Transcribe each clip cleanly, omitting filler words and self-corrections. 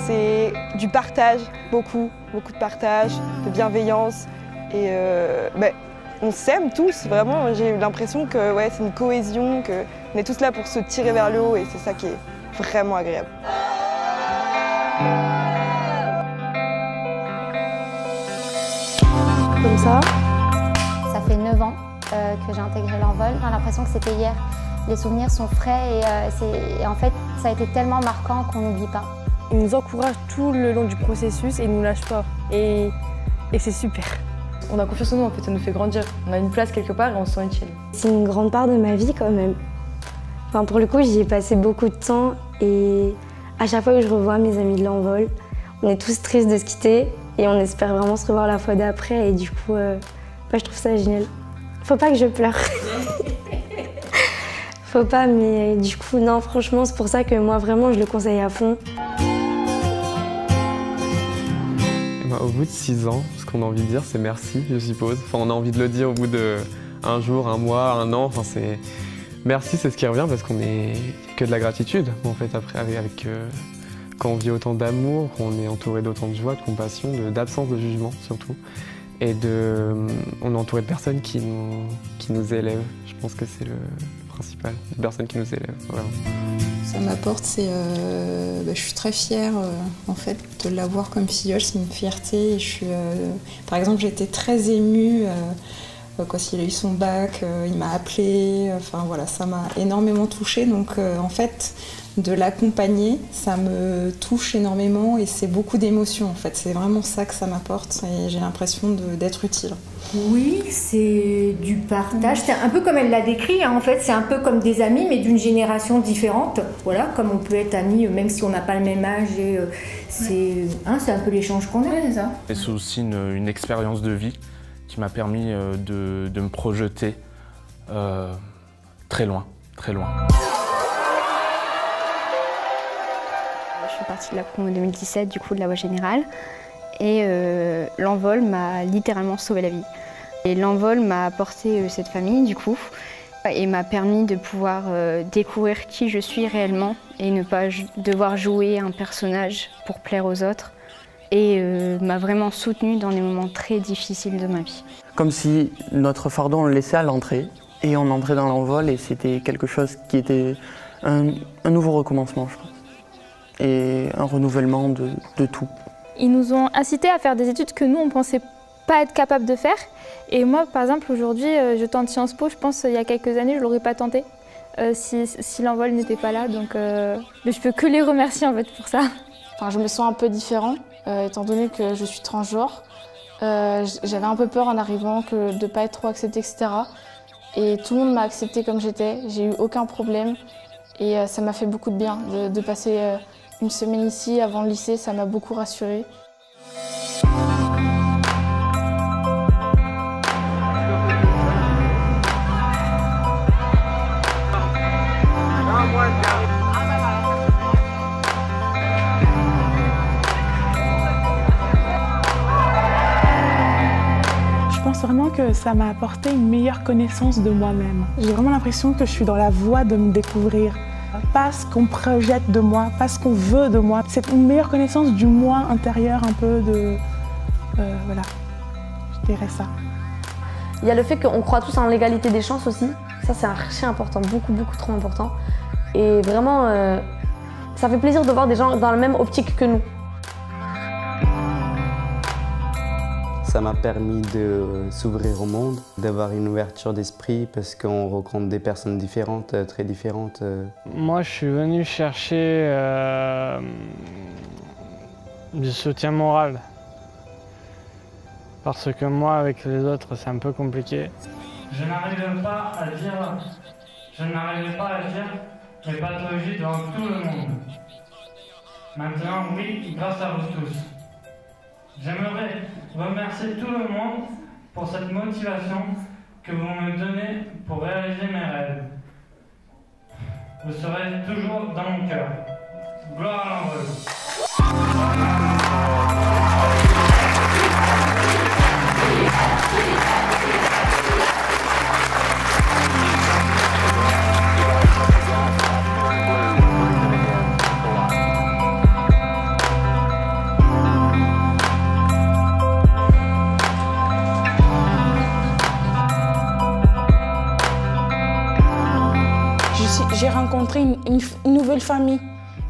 c'est du partage, beaucoup de partage, de bienveillance. Et on s'aime tous, vraiment. J'ai eu l'impression que c'est une cohésion, qu'on est tous là pour se tirer vers le haut et c'est ça qui est vraiment agréable. Comme ça. Ça fait 9 ans que j'ai intégré l'Envol. J'ai l'impression que c'était hier. Les souvenirs sont frais et en fait, ça a été tellement marquant qu'on n'oublie pas. Ils nous encouragent tout le long du processus et ils ne nous lâchent pas. Et c'est super. On a confiance en nous, en fait, ça nous fait grandir. On a une place quelque part et on se sent utile. C'est une grande part de ma vie quand même. Enfin, pour le coup, j'y ai passé beaucoup de temps et à chaque fois que je revois mes amis de l'Envol, on est tous tristes de se quitter et on espère vraiment se revoir la fois d'après et du coup, je trouve ça génial. Faut pas que je pleure. Faut pas, mais du coup, non, franchement, c'est pour ça que moi, vraiment, je le conseille à fond. Au bout de 6 ans, ce qu'on a envie de dire, c'est merci, je suppose. Enfin, on a envie de le dire au bout d'un jour, un mois, un an. Enfin, merci, c'est ce qui revient parce qu'on est que de la gratitude. En fait, après, quand on vit autant d'amour, on est entouré d'autant de joie, de compassion, d'absence de jugement surtout. Et on est entouré de personnes qui nous élèvent. Je pense que c'est le principal, des personnes qui nous élèvent, vraiment. Ça m'apporte, je suis très fière en fait de l'avoir comme filleule, c'est une fierté. Et par exemple, j'étais très émue quand il a eu son bac, il m'a appelée, enfin voilà, ça m'a énormément touchée. Donc en fait, de l'accompagner, ça me touche énormément et c'est beaucoup d'émotions en fait. C'est vraiment ça que ça m'apporte et j'ai l'impression d'être utile. Oui, c'est du partage. C'est un peu comme elle l'a décrit, hein, en fait, c'est un peu comme des amis, mais d'une génération différente. Voilà, comme on peut être amis, même si on n'a pas le même âge. Et c'est un peu l'échange qu'on a. Ça. Et c'est aussi une expérience de vie qui m'a permis de me projeter très loin, très loin. Je suis partie de la promo 2017, du coup, de la voie générale. Et l'Envol m'a littéralement sauvé la vie. Et l'Envol m'a apporté cette famille, du coup, et m'a permis de pouvoir découvrir qui je suis réellement et ne pas devoir jouer un personnage pour plaire aux autres. Et m'a vraiment soutenue dans les moments très difficiles de ma vie. Comme si notre fardeau, on le laissait à l'entrée, et on entrait dans l'Envol, et c'était quelque chose qui était un nouveau recommencement, je pense, et un renouvellement de tout. Ils nous ont incités à faire des études que nous, on ne pensait pas être capables de faire. Et moi, par exemple, aujourd'hui, je tente Sciences Po. Je pense il y a quelques années, je ne l'aurais pas tenté si l'Envol n'était pas là. Donc, je ne peux que les remercier en fait, pour ça. Enfin, je me sens un peu différent, étant donné que je suis transgenre. J'avais un peu peur en arrivant de ne pas être trop acceptée, etc. Et tout le monde m'a acceptée comme j'étais. J'ai eu aucun problème. Et ça m'a fait beaucoup de bien de passer une semaine ici avant le lycée, ça m'a beaucoup rassurée. Je pense vraiment que ça m'a apporté une meilleure connaissance de moi-même. J'ai vraiment l'impression que je suis dans la voie de me découvrir. Pas ce qu'on projette de moi, pas ce qu'on veut de moi. C'est une meilleure connaissance du moi intérieur, un peu de... voilà, je dirais ça. Il y a le fait qu'on croit tous en l'égalité des chances aussi. Ça, c'est archi important, beaucoup trop important. Et vraiment, ça fait plaisir de voir des gens dans la même optique que nous. Ça m'a permis de s'ouvrir au monde, d'avoir une ouverture d'esprit parce qu'on rencontre des personnes différentes, très différentes. Moi, je suis venu chercher du soutien moral. Parce que moi, avec les autres, c'est un peu compliqué. Je n'arrivais pas à dire mes pathologies devant tout le monde. Maintenant, oui, grâce à vous tous. J'aimerais remercier tout le monde pour cette motivation que vous me donnez pour réaliser mes rêves. Vous serez toujours dans mon cœur. Gloire à l'Envol. rencontrer une nouvelle famille.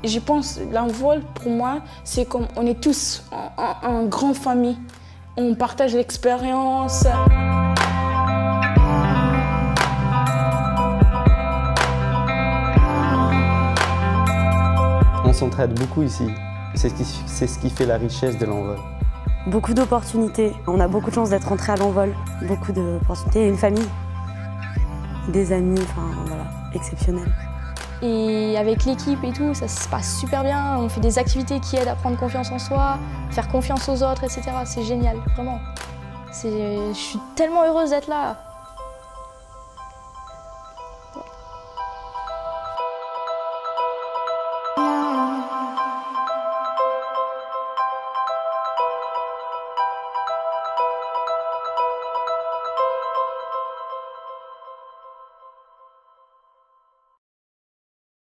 Et je pense l'envol, pour moi, c'est comme on est tous en grande famille. On partage l'expérience. On s'entraide beaucoup ici. C'est ce qui fait la richesse de l'envol. Beaucoup d'opportunités. On a beaucoup de chance d'être rentré à l'envol. Beaucoup d'opportunités et une famille. Des amis, enfin voilà, exceptionnels. Et avec l'équipe et tout, ça se passe super bien. On fait des activités qui aident à prendre confiance en soi, faire confiance aux autres, etc. C'est génial, vraiment. Je suis tellement heureuse d'être là.